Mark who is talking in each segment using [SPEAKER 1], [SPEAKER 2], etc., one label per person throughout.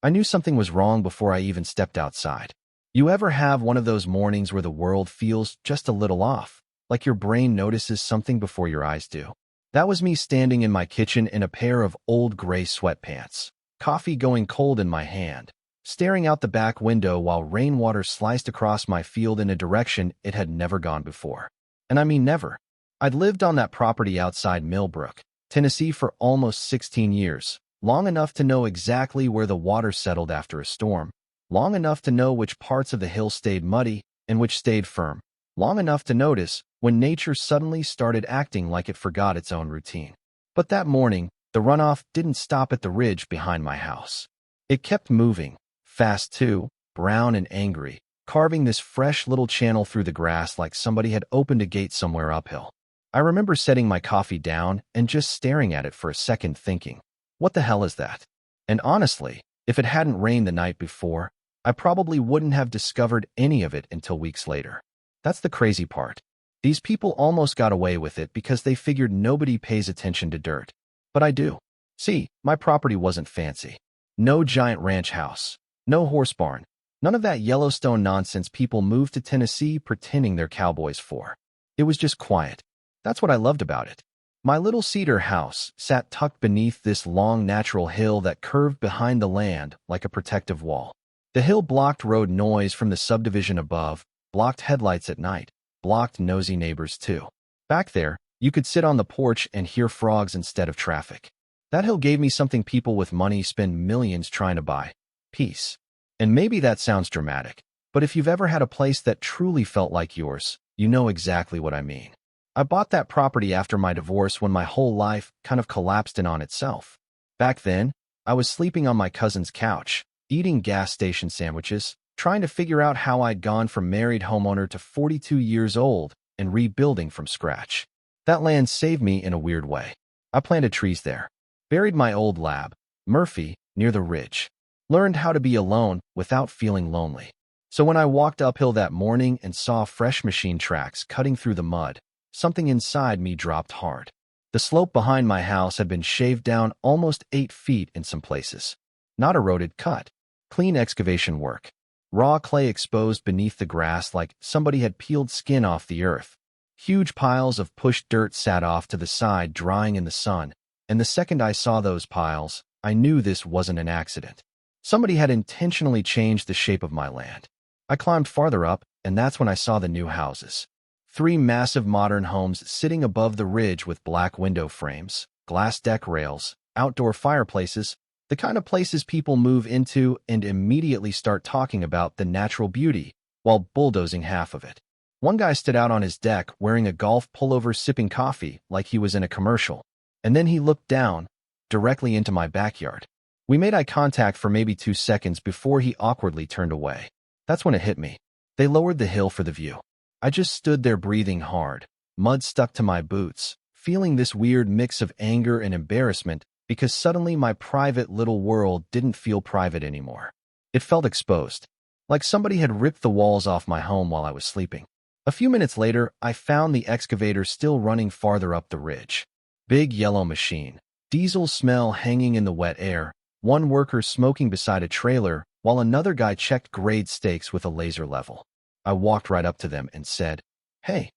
[SPEAKER 1] I knew something was wrong before I even stepped outside. You ever have one of those mornings where the world feels just a little off, like your brain notices something before your eyes do? That was me standing in my kitchen in a pair of old gray sweatpants, coffee going cold in my hand, staring out the back window while rainwater sliced across my field in a direction it had never gone before. And I mean never. I'd lived on that property outside Millbrook, Tennessee for almost 16 years, long enough to know exactly where the water settled after a storm, long enough to know which parts of the hill stayed muddy and which stayed firm, long enough to notice when nature suddenly started acting like it forgot its own routine. But that morning, the runoff didn't stop at the ridge behind my house. It kept moving, fast too, brown and angry, carving this fresh little channel through the grass like somebody had opened a gate somewhere uphill. I remember setting my coffee down and just staring at it for a second thinking, what the hell is that? And honestly, if it hadn't rained the night before, I probably wouldn't have discovered any of it until weeks later. That's the crazy part. These people almost got away with it because they figured nobody pays attention to dirt. But I do. See, my property wasn't fancy. No giant ranch house. No horse barn. None of that Yellowstone nonsense people move to Tennessee pretending they're cowboys for. It was just quiet. That's what I loved about it. My little cedar house sat tucked beneath this long natural hill that curved behind the land like a protective wall. The hill blocked road noise from the subdivision above, blocked headlights at night, blocked nosy neighbors too. Back there, you could sit on the porch and hear frogs instead of traffic. That hill gave me something people with money spend millions trying to buy: peace. And maybe that sounds dramatic, but if you've ever had a place that truly felt like yours, you know exactly what I mean. I bought that property after my divorce when my whole life kind of collapsed in on itself. Back then, I was sleeping on my cousin's couch, eating gas station sandwiches, trying to figure out how I'd gone from married homeowner to 42 years old and rebuilding from scratch. That land saved me in a weird way. I planted trees there, buried my old lab, Murphy, near the ridge, learned how to be alone without feeling lonely. So when I walked uphill that morning and saw fresh machine tracks cutting through the mud, something inside me dropped hard. The slope behind my house had been shaved down almost 8 feet in some places. Not eroded, cut. Clean excavation work. Raw clay exposed beneath the grass like somebody had peeled skin off the earth. Huge piles of pushed dirt sat off to the side drying in the sun, and the second I saw those piles, I knew this wasn't an accident. Somebody had intentionally changed the shape of my land. I climbed farther up, and that's when I saw the new houses. 3 massive modern homes sitting above the ridge with black window frames, glass deck rails, outdoor fireplaces, the kind of places people move into and immediately start talking about the natural beauty while bulldozing half of it. One guy stood out on his deck wearing a golf pullover sipping coffee like he was in a commercial, and then he looked down, directly into my backyard. We made eye contact for maybe 2 seconds before he awkwardly turned away. That's when it hit me. They lowered the hill for the view. I just stood there breathing hard, mud stuck to my boots, feeling this weird mix of anger and embarrassment because suddenly my private little world didn't feel private anymore. It felt exposed, like somebody had ripped the walls off my home while I was sleeping. A few minutes later, I found the excavator still running farther up the ridge. Big yellow machine, diesel smell hanging in the wet air, one worker smoking beside a trailer while another guy checked grade stakes with a laser level. I walked right up to them and said, "Hey,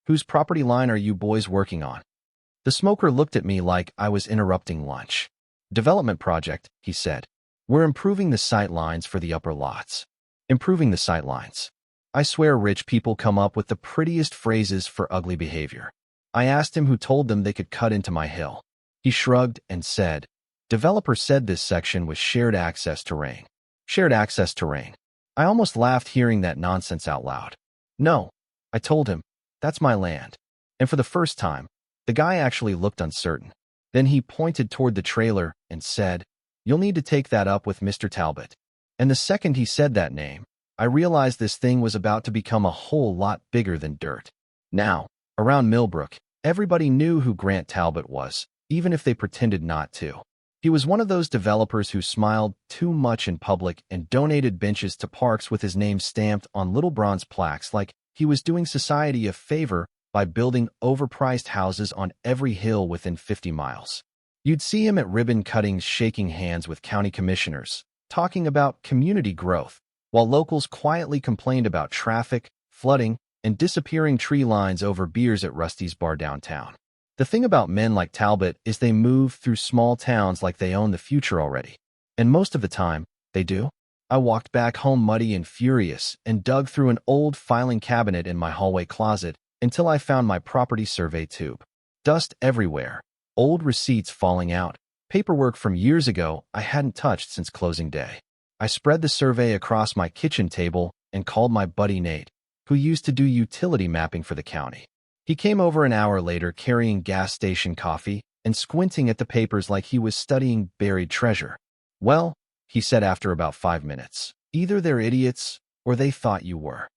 [SPEAKER 1] whose property line are you boys working on?" The smoker looked at me like I was interrupting lunch. "Development project," he said. "We're improving the sight lines for the upper lots." Improving the sight lines. I swear rich people come up with the prettiest phrases for ugly behavior. I asked him who told them they could cut into my hill. He shrugged and said, "Developer said this section was shared access terrain." Shared access terrain. I almost laughed hearing that nonsense out loud. "No," I told him, "that's my land." And for the first time, the guy actually looked uncertain. Then he pointed toward the trailer and said, "You'll need to take that up with Mr. Talbot." And the second he said that name, I realized this thing was about to become a whole lot bigger than dirt. Now, around Millbrook, everybody knew who Grant Talbot was, even if they pretended not to. He was one of those developers who smiled too much in public and donated benches to parks with his name stamped on little bronze plaques like he was doing society a favor by building overpriced houses on every hill within 50 miles. You'd see him at ribbon cuttings shaking hands with county commissioners, talking about community growth, while locals quietly complained about traffic, flooding, and disappearing tree lines over beers at Rusty's bar downtown. The thing about men like Talbot is they move through small towns like they own the future already. And most of the time, they do. I walked back home muddy and furious and dug through an old filing cabinet in my hallway closet until I found my property survey tube. Dust everywhere, old receipts falling out, paperwork from years ago I hadn't touched since closing day. I spread the survey across my kitchen table and called my buddy Nate, who used to do utility mapping for the county. He came over an hour later carrying gas station coffee and squinting at the papers like he was studying buried treasure. "Well," he said after about 5 minutes, "either they're idiots or they thought you were."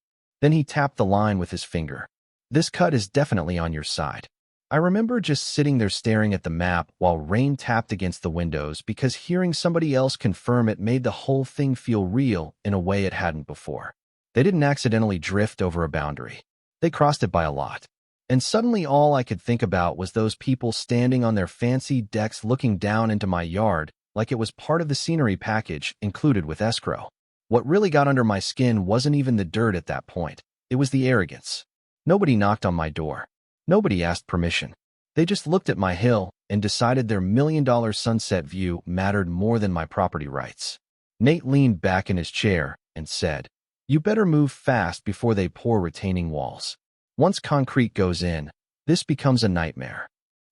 [SPEAKER 1] Then he tapped the line with his finger. "This cut is definitely on your side." I remember just sitting there staring at the map while rain tapped against the windows because hearing somebody else confirm it made the whole thing feel real in a way it hadn't before. They didn't accidentally drift over a boundary. They crossed it by a lot. And suddenly all I could think about was those people standing on their fancy decks looking down into my yard like it was part of the scenery package included with escrow. What really got under my skin wasn't even the dirt at that point. It was the arrogance. Nobody knocked on my door. Nobody asked permission. They just looked at my hill and decided their $1 million sunset view mattered more than my property rights. Nate leaned back in his chair and said, "You better move fast before they pour retaining walls. Once concrete goes in, this becomes a nightmare."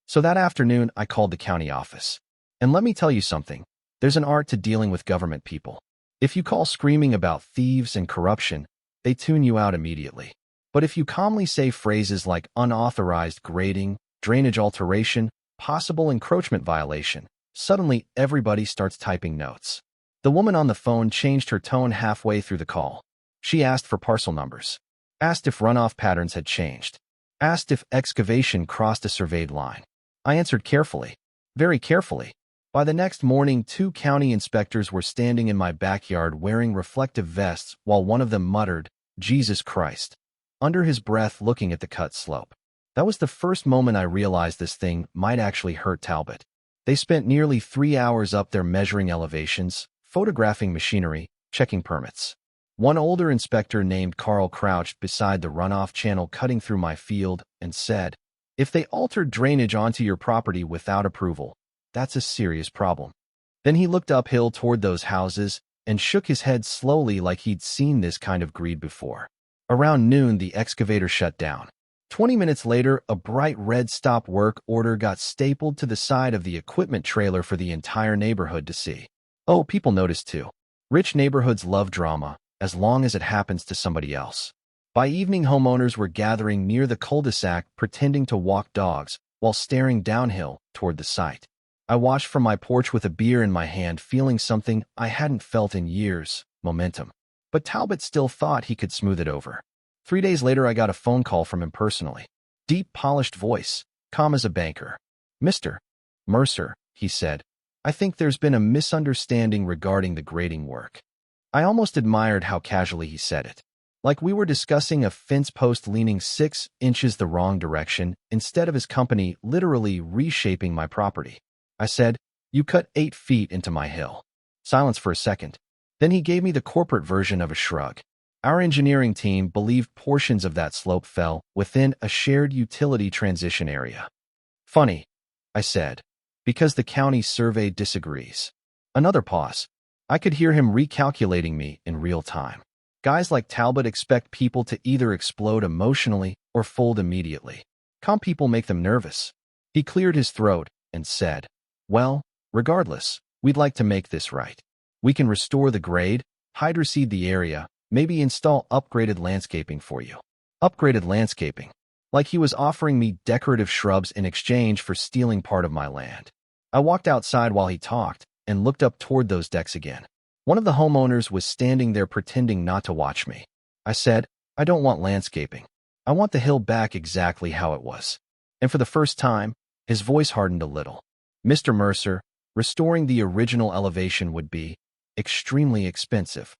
[SPEAKER 1] So that afternoon, I called the county office. And let me tell you something, there's an art to dealing with government people. If you call screaming about thieves and corruption, they tune you out immediately. But if you calmly say phrases like unauthorized grading, drainage alteration, possible encroachment violation, suddenly everybody starts typing notes. The woman on the phone changed her tone halfway through the call. She asked for parcel numbers, asked if runoff patterns had changed, asked if excavation crossed a surveyed line. I answered carefully, very carefully. By the next morning, 2 county inspectors were standing in my backyard wearing reflective vests while one of them muttered, "Jesus Christ," under his breath looking at the cut slope. That was the first moment I realized this thing might actually hurt Talbot. They spent nearly 3 hours up there measuring elevations, photographing machinery, checking permits. One older inspector named Carl crouched beside the runoff channel cutting through my field and said, "If they altered drainage onto your property without approval, that's a serious problem." Then he looked uphill toward those houses and shook his head slowly like he'd seen this kind of greed before. Around noon, the excavator shut down. 20 minutes later, a bright red stop work order got stapled to the side of the equipment trailer for the entire neighborhood to see. Oh, people noticed too. Rich neighborhoods love drama, as long as it happens to somebody else. By evening, homeowners were gathering near the cul-de-sac pretending to walk dogs while staring downhill toward the site. I watched from my porch with a beer in my hand, feeling something I hadn't felt in years, momentum. But Talbot still thought he could smooth it over. 3 days later, I got a phone call from him personally. Deep, polished voice, calm as a banker. "Mr. Mercer," he said, "I think there's been a misunderstanding regarding the grading work." I almost admired how casually he said it. Like we were discussing a fence post leaning 6 inches the wrong direction instead of his company literally reshaping my property. I said, "You cut 8 feet into my hill." Silence for a second. Then he gave me the corporate version of a shrug. Our engineering team believed portions of that slope fell within a shared utility transition area. "Funny," I said, "because the county survey disagrees." Another pause. I could hear him recalculating me in real time. Guys like Talbot expect people to either explode emotionally or fold immediately. Calm people make them nervous. He cleared his throat and said, "Well, regardless, we'd like to make this right. We can restore the grade, hydroseed the area, maybe install upgraded landscaping for you." Upgraded landscaping. Like he was offering me decorative shrubs in exchange for stealing part of my land. I walked outside while he talked and looked up toward those decks again. One of the homeowners was standing there pretending not to watch me. I said, "I don't want landscaping. I want the hill back exactly how it was." And for the first time, his voice hardened a little. "Mr. Mercer, restoring the original elevation would be extremely expensive."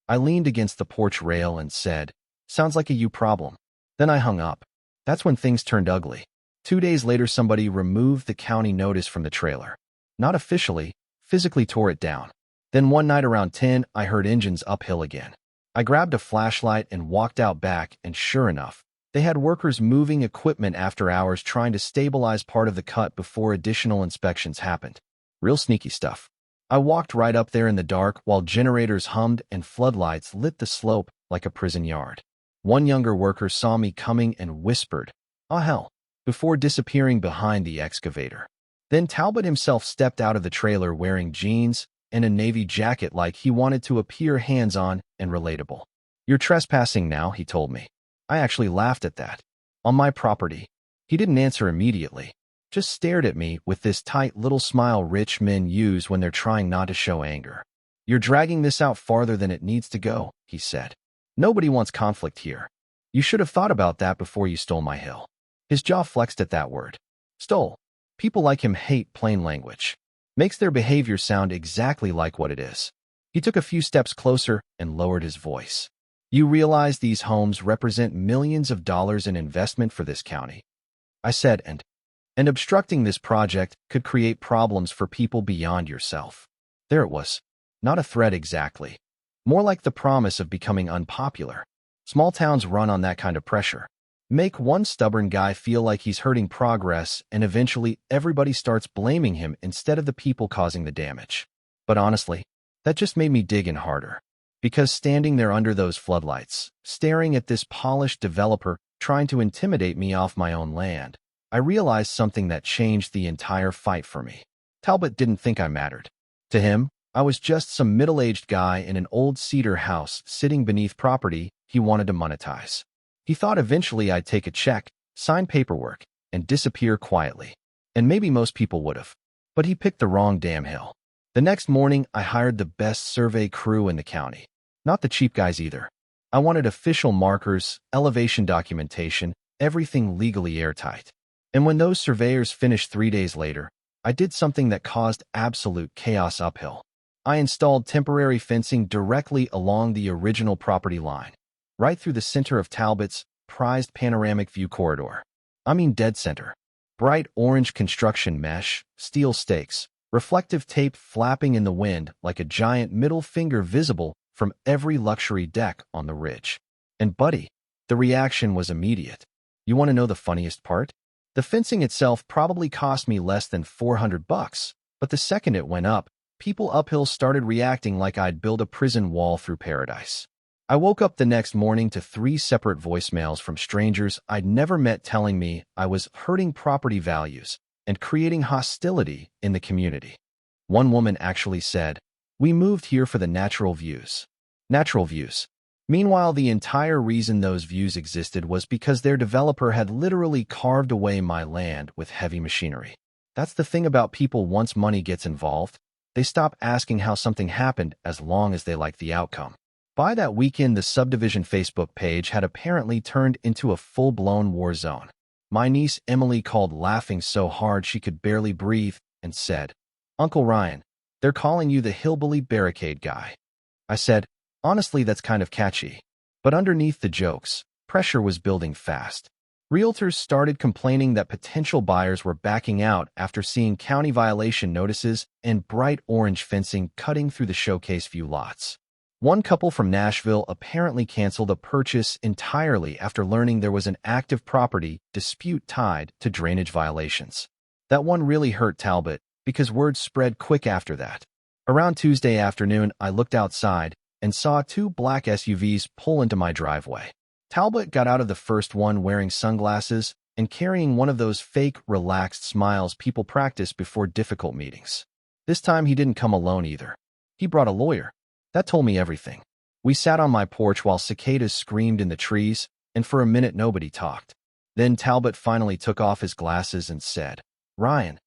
[SPEAKER 1] I leaned against the porch rail and said, "Sounds like a you problem." Then I hung up. That's when things turned ugly. 2 days later, somebody removed the county notice from the trailer. Not officially, physically tore it down. Then one night around 10, I heard engines uphill again. I grabbed a flashlight and walked out back, and sure enough, they had workers moving equipment after hours trying to stabilize part of the cut before additional inspections happened. Real sneaky stuff. I walked right up there in the dark while generators hummed and floodlights lit the slope like a prison yard. One younger worker saw me coming and whispered, "Oh hell," before disappearing behind the excavator. Then Talbot himself stepped out of the trailer wearing jeans and a navy jacket like he wanted to appear hands-on and relatable. "You're trespassing now," he told me. I actually laughed at that. "On my property." He didn't answer immediately, just stared at me with this tight little smile rich men use when they're trying not to show anger. "You're dragging this out farther than it needs to go," he said. "Nobody wants conflict here. You should have thought about that before you stole my hill." His jaw flexed at that word. Stole. People like him hate plain language. Makes their behavior sound exactly like what it is. He took a few steps closer and lowered his voice. "You realize these homes represent millions of dollars in investment for this county," I said, and obstructing this project could create problems for people beyond yourself. There it was. Not a threat exactly. More like the promise of becoming unpopular. Small towns run on that kind of pressure. Make one stubborn guy feel like he's hurting progress, and eventually everybody starts blaming him instead of the people causing the damage. But honestly, that just made me dig in harder. Because standing there under those floodlights, staring at this polished developer trying to intimidate me off my own land, I realized something that changed the entire fight for me. Talbot didn't think I mattered. To him, I was just some middle-aged guy in an old cedar house sitting beneath property he wanted to monetize. He thought eventually I'd take a check, sign paperwork, and disappear quietly. And maybe most people would have. But he picked the wrong damn hill. The next morning, I hired the best survey crew in the county. Not the cheap guys either. I wanted official markers, elevation documentation, everything legally airtight. And when those surveyors finished 3 days later, I did something that caused absolute chaos uphill. I installed temporary fencing directly along the original property line, right through the center of Talbot's prized panoramic view corridor. I mean dead center. Bright orange construction mesh, steel stakes, reflective tape flapping in the wind like a giant middle finger visible from every luxury deck on the ridge. And buddy, the reaction was immediate. You want to know the funniest part? The fencing itself probably cost me less than $400, but the second it went up, people uphill started reacting like I'd build a prison wall through paradise. I woke up the next morning to 3 separate voicemails from strangers I'd never met telling me I was hurting property values and creating hostility in the community. One woman actually said, "We moved here for the natural views." Natural views. Meanwhile, the entire reason those views existed was because their developer had literally carved away my land with heavy machinery. That's the thing about people once money gets involved. They stop asking how something happened as long as they like the outcome. By that weekend, the subdivision Facebook page had apparently turned into a full-blown war zone. My niece Emily called laughing so hard she could barely breathe and said, "Uncle Ryan, they're calling you the hillbilly barricade guy." I said, "Honestly, that's kind of catchy." But underneath the jokes, pressure was building fast. Realtors started complaining that potential buyers were backing out after seeing county violation notices and bright orange fencing cutting through the showcase view lots. One couple from Nashville apparently canceled a purchase entirely after learning there was an active property dispute tied to drainage violations. That one really hurt Talbot because word spread quick after that. Around Tuesday afternoon, I looked outside and saw 2 black SUVs pull into my driveway. Talbot got out of the first one wearing sunglasses and carrying one of those fake, relaxed smiles people practice before difficult meetings. This time he didn't come alone either. He brought a lawyer. That told me everything. We sat on my porch while cicadas screamed in the trees, and for a minute nobody talked. Then Talbot finally took off his glasses and said, "Ryan,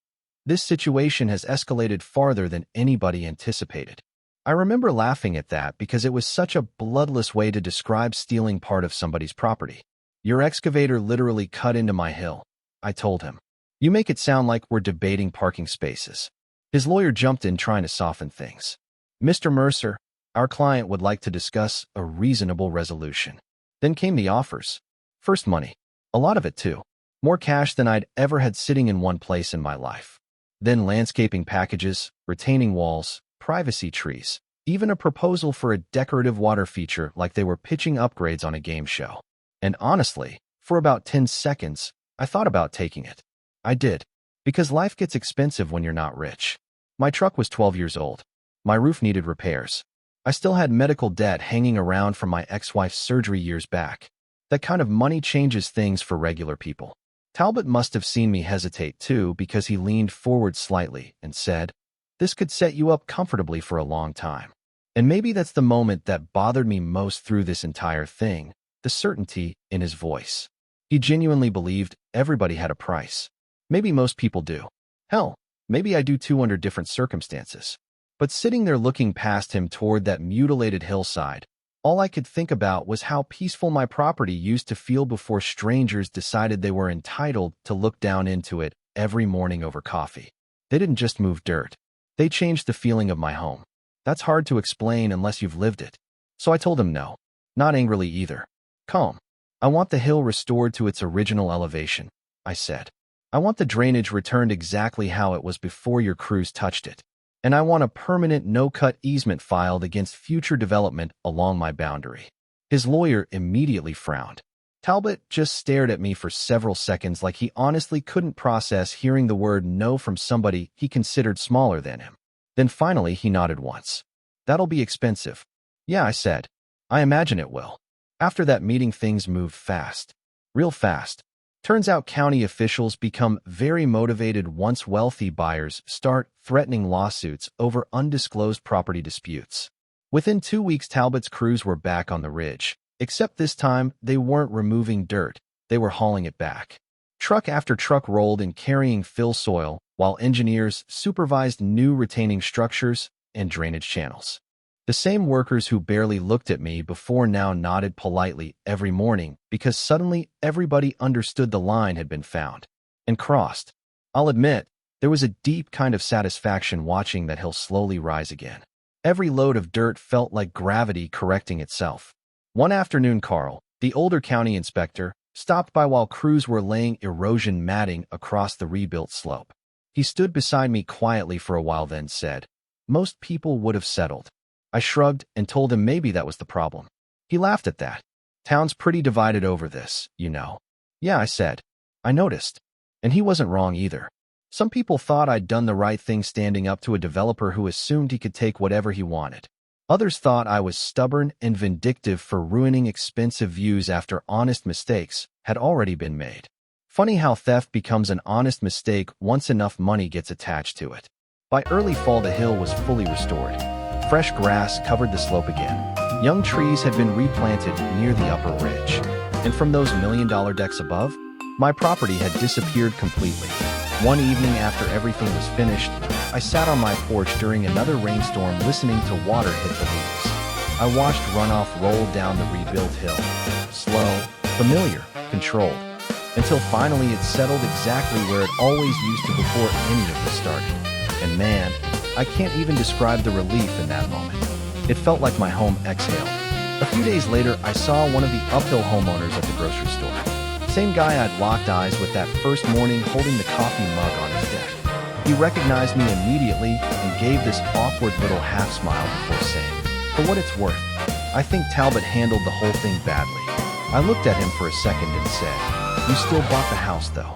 [SPEAKER 1] this situation has escalated farther than anybody anticipated." I remember laughing at that because it was such a bloodless way to describe stealing part of somebody's property. "Your excavator literally cut into my hill," I told him. "You make it sound like we're debating parking spaces." His lawyer jumped in trying to soften things. "Mr. Mercer, our client would like to discuss a reasonable resolution." Then came the offers. First money. A lot of it too. More cash than I'd ever had sitting in one place in my life. Then landscaping packages, retaining walls, privacy trees, even a proposal for a decorative water feature like they were pitching upgrades on a game show. And honestly, for about 10 seconds, I thought about taking it. I did, because life gets expensive when you're not rich. My truck was 12 years old. My roof needed repairs. I still had medical debt hanging around from my ex-wife's surgery years back. That kind of money changes things for regular people. Talbot must have seen me hesitate too, because he leaned forward slightly and said, "This could set you up comfortably for a long time." And maybe that's the moment that bothered me most through this entire thing, the certainty in his voice. He genuinely believed everybody had a price. Maybe most people do. Hell, maybe I do too under different circumstances. But sitting there looking past him toward that mutilated hillside, all I could think about was how peaceful my property used to feel before strangers decided they were entitled to look down into it every morning over coffee. They didn't just move dirt. They changed the feeling of my home. That's hard to explain unless you've lived it. So I told him no. Not angrily either. Calm. "I want the hill restored to its original elevation," I said. "I want the drainage returned exactly how it was before your crews touched it. And I want a permanent no-cut easement filed against future development along my boundary." His lawyer immediately frowned. Talbot just stared at me for several seconds like he honestly couldn't process hearing the word no from somebody he considered smaller than him. Then finally he nodded once. "That'll be expensive." "Yeah," I said. "I imagine it will." After that meeting, things moved fast. Real fast. Turns out county officials become very motivated once wealthy buyers start threatening lawsuits over undisclosed property disputes. Within 2 weeks, Talbot's crews were back on the ridge, except this time they weren't removing dirt, they were hauling it back. Truck after truck rolled in carrying fill soil, while engineers supervised new retaining structures and drainage channels. The same workers who barely looked at me before now nodded politely every morning because suddenly everybody understood the line had been found and crossed. I'll admit, there was a deep kind of satisfaction watching that hill slowly rise again. Every load of dirt felt like gravity correcting itself. One afternoon, Carl, the older county inspector, stopped by while crews were laying erosion matting across the rebuilt slope. He stood beside me quietly for a while, then said, "Most people would have settled." I shrugged and told him maybe that was the problem. He laughed at that. "Town's pretty divided over this, you know." "Yeah," I said. "I noticed." And he wasn't wrong either. Some people thought I'd done the right thing standing up to a developer who assumed he could take whatever he wanted. Others thought I was stubborn and vindictive for ruining expensive views after honest mistakes had already been made. Funny how theft becomes an honest mistake once enough money gets attached to it. By early fall, the hill was fully restored. Fresh grass covered the slope again. Young trees had been replanted near the upper ridge. And from those million-dollar decks above, my property had disappeared completely. One evening after everything was finished, I sat on my porch during another rainstorm listening to water hit the leaves. I watched runoff roll down the rebuilt hill. Slow, familiar, controlled. Until finally it settled exactly where it always used to before any of this started. And man, I can't even describe the relief in that moment. It felt like my home exhaled. A few days later, I saw one of the uphill homeowners at the grocery store. Same guy I'd locked eyes with that first morning holding the coffee mug on his deck. He recognized me immediately and gave this awkward little half smile before saying, "For what it's worth, I think Talbot handled the whole thing badly." I looked at him for a second and said, "You still bought the house though."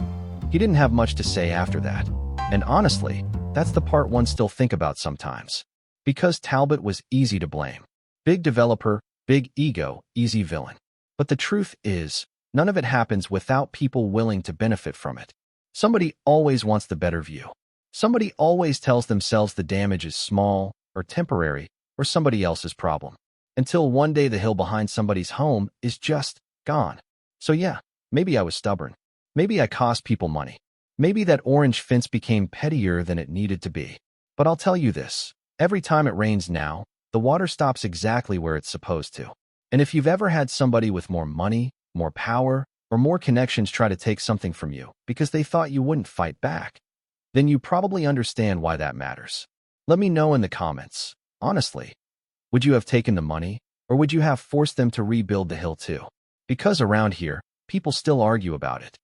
[SPEAKER 1] He didn't have much to say after that. And honestly, that's the part one still think about sometimes. Because Talbot was easy to blame. Big developer, big ego, easy villain. But the truth is, none of it happens without people willing to benefit from it. Somebody always wants the better view. Somebody always tells themselves the damage is small, or temporary, or somebody else's problem. Until one day the hill behind somebody's home is just gone. So yeah, maybe I was stubborn. Maybe I cost people money. Maybe that orange fence became pettier than it needed to be. But I'll tell you this, every time it rains now, the water stops exactly where it's supposed to. And if you've ever had somebody with more money, more power, or more connections try to take something from you because they thought you wouldn't fight back, then you probably understand why that matters. Let me know in the comments. Honestly, would you have taken the money, or would you have forced them to rebuild the hill too? Because around here, people still argue about it.